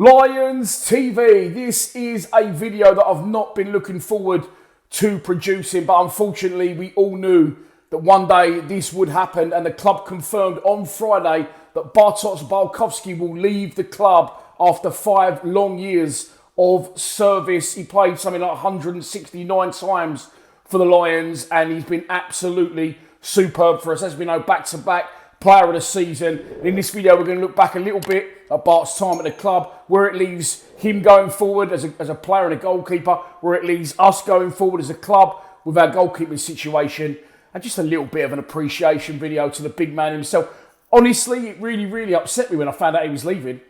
Lions TV, this is a video that I've not been looking forward to producing, but unfortunately we all knew that one day this would happen, and the club confirmed on Friday that Bartoz Bialkowski will leave the club after 5 long years of service. He played something like 169 times for the Lions, and he's been absolutely superb for us. As we know, back-to-back player of the season. And in this video, we're going to look back a little bit at Bart's time at the club, where it leaves him going forward as a player and a goalkeeper, where it leaves us going forward as a club with our goalkeeping situation, and just a little bit of an appreciation video to the big man himself. Honestly, it really upset me when I found out he was leaving.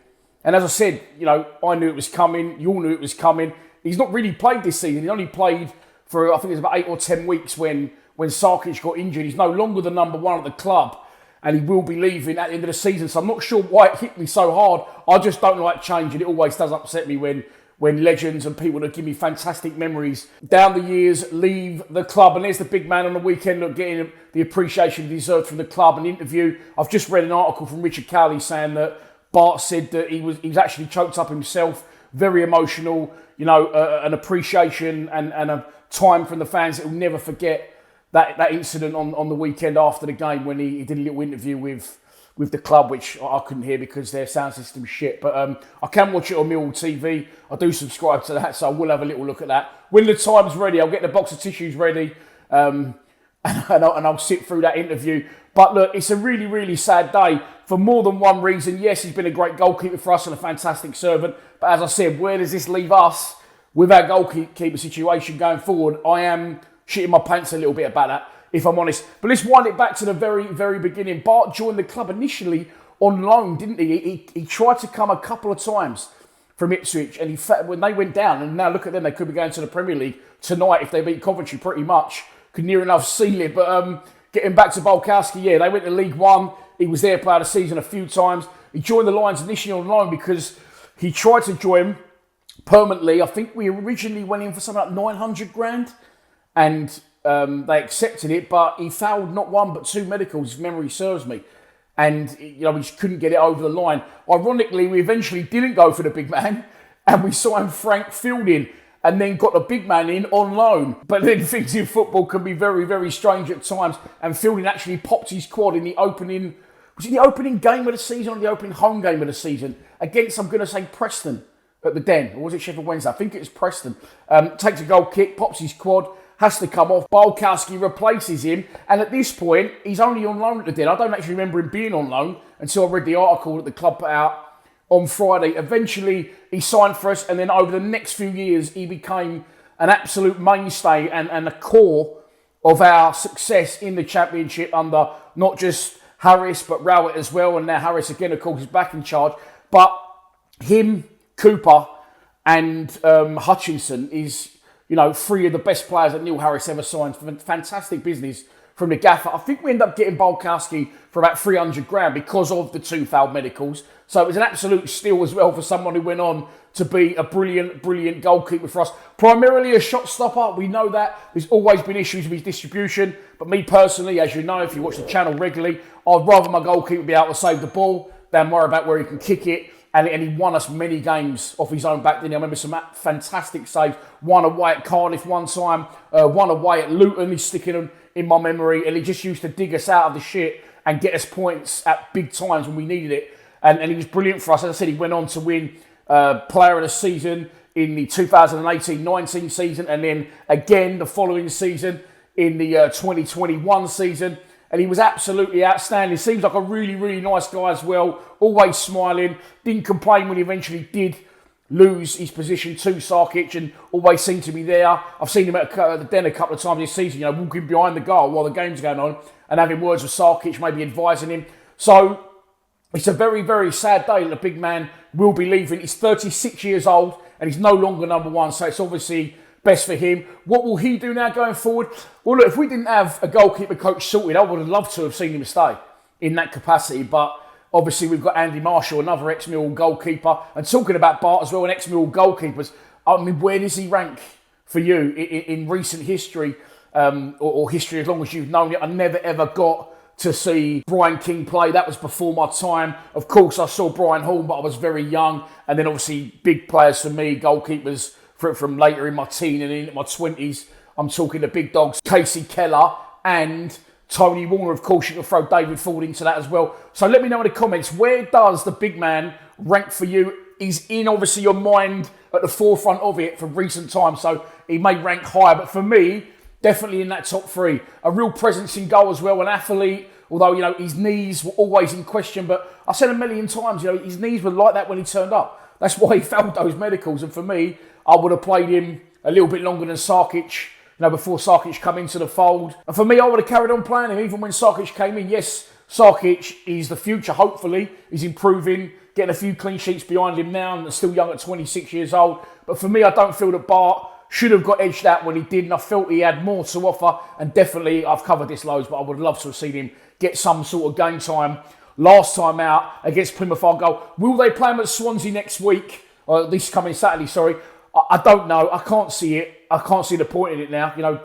And as I said, you know, I knew it was coming. You all knew it was coming. He's not really played this season. He only played for, I think it was about 8 or 10 weeks when Sarkic got injured. He's no longer the number one at the club, and he will be leaving at the end of the season. So I'm not sure why it hit me so hard. I just don't like change, and it always does upset me when legends and people that give me fantastic memories down the years leave the club. And there's the big man on the weekend, look, getting the appreciation he deserved from the club. An interview. I've just read an article from Richard Cowley saying that Bart said that he was actually choked up himself. Very emotional, you know, an appreciation and a time from the fans that will never forget that incident on the weekend after the game when he did a little interview with the club, which I couldn't hear because their sound system's shit. But I can watch it on Millwall TV. I do subscribe to that, so I will have a little look at that. When the time's ready, I'll get the box of tissues ready and I'll sit through that interview. But look, it's a really sad day for more than one reason. Yes, he's been a great goalkeeper for us and a fantastic servant. But as I said, where does this leave us with our goalkeeper situation going forward? I am shitting my pants a little bit about that, if I'm honest. But let's wind it back to the very beginning. Bart joined the club initially on loan, didn't he? He tried to come a couple of times from Ipswich, and when they went down, and now look at them, they could be going to the Premier League tonight if they beat Coventry pretty much. Could near enough seal it. But getting back to Bialkowski, yeah, they went to League One. He was there player of the season a few times. He joined the Lions initially on loan because he tried to join permanently. I think we originally went in for something like 900 grand. And they accepted it, but he failed not one but 2 medicals, if memory serves me. And, you know, we just couldn't get it over the line. Ironically, we eventually didn't go for the big man, and we signed Frank Fielding, and then got the big man in on loan. But then things in football can be very strange at times, and Fielding actually popped his quad in the opening, was it the opening game of the season or the opening home game of the season? Against, I'm going to say, Preston at the Den. Or was it Sheffield Wednesday? I think it was Preston. Takes a goal kick, pops his quad, has to come off. Bialkowski replaces him, and at this point, he's only on loan at the Den. I don't actually remember him being on loan until I read the article that the club put out on Friday. Eventually, he signed for us, and then over the next few years, he became an absolute mainstay and a core of our success in the Championship under not just Harris, but Rowett as well, and now Harris again, of course, is back in charge. But him, Cooper, and Hutchinson is, you know, 3 of the best players that Neil Harris ever signed. Fantastic business from the gaffer. I think we ended up getting Bialkowski for about 300 grand because of the 2 failed medicals. So it was an absolute steal as well for someone who went on to be a brilliant goalkeeper for us. Primarily a shot stopper. We know that. There's always been issues with his distribution. But me personally, as you know, if you watch the channel regularly, I'd rather my goalkeeper be able to save the ball than worry about where he can kick it. And he won us many games off his own back then. I remember some fantastic saves. One away at Cardiff one time. One away at Luton. He's sticking in my memory. And he just used to dig us out of the shit and get us points at big times when we needed it. And he was brilliant for us. As I said, he went on to win player of the season in the 2018-19 season. And then again the following season in the 2021 season. And he was absolutely outstanding. Seems like a really nice guy as well. Always smiling. Didn't complain when he eventually did lose his position to Sarkic, and always seemed to be there. I've seen him at the Den a couple of times this season, you know, walking behind the goal while the game's going on and having words with Sarkic, maybe advising him. So it's a very sad day that the big man will be leaving. He's 36 years old and he's no longer number one. So it's obviously best for him. What will he do now going forward? Well, look, if we didn't have a goalkeeper coach sorted, I would have loved to have seen him stay in that capacity. But obviously, we've got Andy Marshall, another ex-Millwall goalkeeper. And talking about Bart as well, an ex-Millwall goalkeepers, I mean, where does he rank for you in recent history or history as long as you've known it? I never ever got to see Brian King play. That was before my time. Of course, I saw Brian Hall, but I was very young. And then obviously big players for me, goalkeepers from later in my teen and into my 20s. I'm talking the big dogs, Casey Keller and Tony Warner. Of course, you can throw David Ford into that as well. So let me know in the comments, where does the big man rank for you? He's in, obviously, your mind at the forefront of it for recent times. So he may rank higher, but for me, definitely in that top three. A real presence in goal as well, an athlete. Although, you know, his knees were always in question. But I said a million times, you know, his knees were like that when he turned up. That's why he failed those medicals. And for me, I would have played him a little bit longer than Sarkic, you know, before Sarkic come into the fold. And for me, I would have carried on playing him even when Sarkic came in. Yes, Sarkic is the future, hopefully. He's improving, getting a few clean sheets behind him now, and still young at 26 years old. But for me, I don't feel that Bart should have got edged out when he did, and I felt he had more to offer. And definitely, I've covered this loads, but I would love to have seen him get some sort of game time last time out against Plymouth Argyle. Will they play him at Swansea next week? Or this coming Saturday, sorry. I don't know. I can't see it. I can't see the point in it now. You know,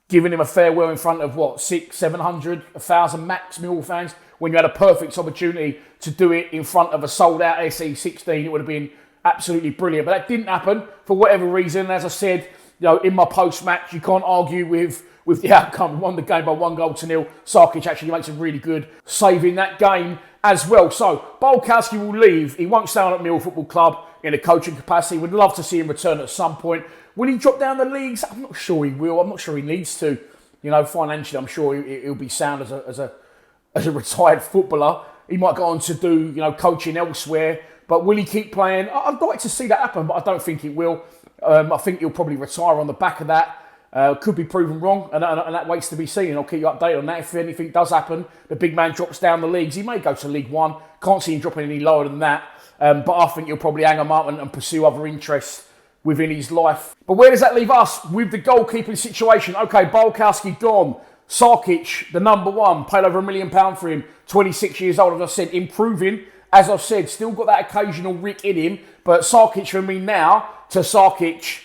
giving him a farewell in front of, what, 600, 700, 1,000 max Millwall fans, when you had a perfect opportunity to do it in front of a sold-out SE16, it would have been absolutely brilliant. But that didn't happen for whatever reason. As I said, you know, in my post-match, you can't argue with the outcome. We won the game by 1-0. Sarkic actually makes a really good save in that game as well. So, Bialkowski will leave. He won't stay on at Millwall Football Club in a coaching capacity. We'd love to see him return at some point. Will he drop down the leagues? I'm not sure he will. I'm not sure he needs to. You know, financially, I'm sure he'll be sound as a retired footballer. He might go on to do, you know, coaching elsewhere. But will he keep playing? I'd like to see that happen, but I don't think it will. I think he'll probably retire on the back of that. Could be proven wrong, and that waits to be seen. I'll keep you updated on that. If anything does happen, the big man drops down the leagues. He may go to League One. Can't see him dropping any lower than that. But I think he'll probably hang him up and pursue other interests within his life. But where does that leave us with the goalkeeping situation? Okay, Bialkowski gone. Sarkic, the number one, paid over £1 million for him. 26 years old, as I said, improving. As I've said, still got that occasional rick in him. But Sarkic for me now to Sarkic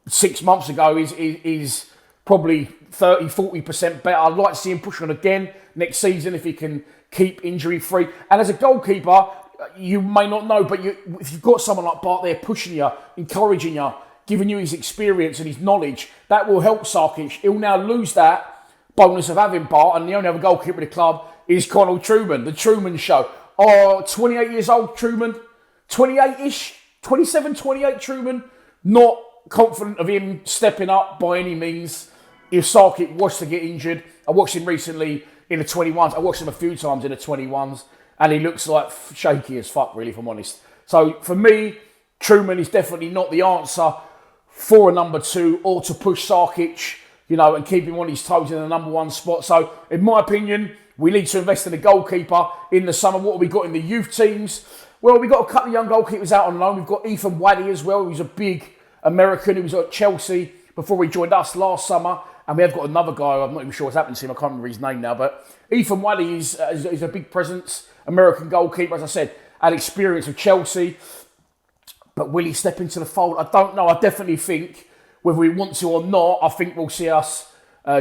6 months ago is probably 30-40% better. I'd like to see him push on again next season if he can keep injury free. And as a goalkeeper, you may not know, but if you've got someone like Bart there pushing you, encouraging you, giving you his experience and his knowledge, that will help Sarkic. He'll now lose that bonus of having Bart, and the only other goalkeeper in the club is Connell Truman, the Truman Show. 28 years old Truman, 28-ish, 27, 28 Truman, not confident of him stepping up by any means if Sarkic was to get injured. I watched him recently in the 21s. I watched him a few times in the 21s, and he looks like shaky as fuck, really, if I'm honest. So for me, Truman is definitely not the answer for a number two or to push Sarkic, you know, and keep him on his toes in the number one spot. So in my opinion, we need to invest in a goalkeeper in the summer. What have we got in the youth teams? Well, we've got a couple of young goalkeepers out on loan. We've got Ethan Waddy as well, who's a big American who was at Chelsea before he joined us last summer. And we have got another guy, I'm not even sure what's happened to him, I can't remember his name now. But Ethan Waddy is a big presence, American goalkeeper, as I said, had experience with Chelsea. But will he step into the fold? I don't know. I definitely think, whether we want to or not, I think we'll see us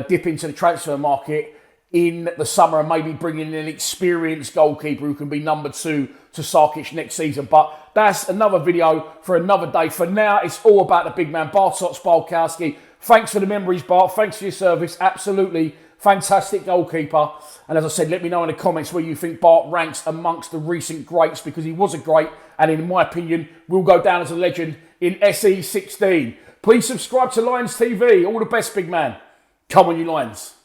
dip into the transfer market in the summer and maybe bring in an experienced goalkeeper who can be number two to Sarkic next season. But that's another video for another day. For now, it's all about the big man, Bartoz, Bialkowski. Thanks for the memories, Bart. Thanks for your service. Absolutely fantastic goalkeeper. And as I said, let me know in the comments where you think Bart ranks amongst the recent greats, because he was a great and, in my opinion, will go down as a legend in SE16. Please subscribe to Lions TV. All the best, big man. Come on, you Lions.